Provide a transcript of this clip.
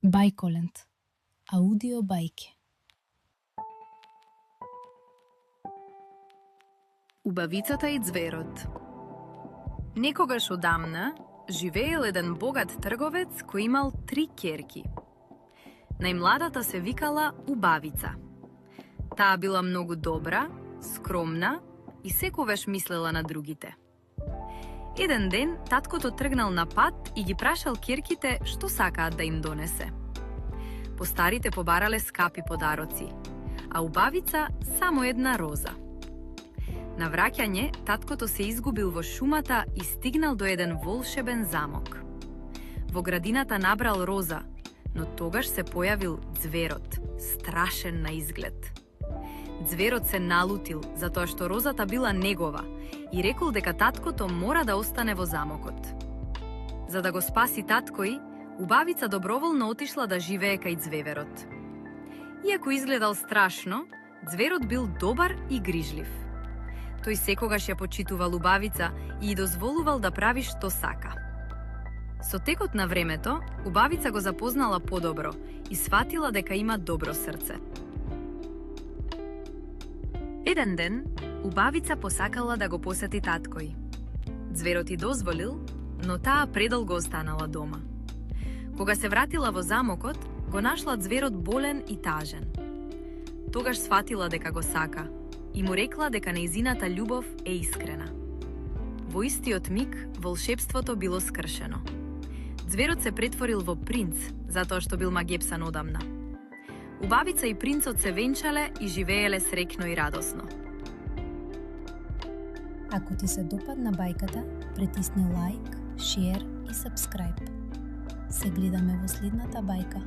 Бајколент. Аудио бајки. Убавицата и ѕверот. Некогаш одамна живеел еден богат трговец кој имал 3 ќерки. Најмладата се викала Убавица. Таа била многу добра, скромна и секогаш мислела на другите. Еден ден таткото тргнал на пат и ги прашал ќерките што сакаат да им донесе. Постарите побарале скапи подароци, а Убавица само една роза. На враќање, таткото се изгубил во шумата и стигнал до еден волшебен замок. Во градината набрал роза, но тогаш се појавил ѕверот, страшен на изглед. Ձверот се налутил затоа што розата била негова и рекол дека таткото мора да остане во замокот. За да го спаси таткој, Убавица доброволно отишла да живее кај ѕвеверот. Иако изгледал страшно, ձверот бил добар и грижлив. Тој секогаш ја почитувал Убавица и ја дозволувал да прави што сака. Со текот на времето, Убавица го запознала подобро и сфатила дека има добро срце. Еден ден, Убавица посакала да го посети таткој. Ձверот и дозволил, но таа предолго останала дома. Кога се вратила во замокот, го нашла ձверот болен и тажен. Тогаш сфатила дека го сака и му рекла дека нејзината љубов е искрена. Во истиот миг, волшебството било скршено. Ձверот се претворил во принц, затоа што бил магепсан одамна. Убавица и принцот се венчале и живееле среќно и радосно. Ако ти се допадна бајката, притисни лајк, шер и сабскрајб. Се гледаме во следната бајка.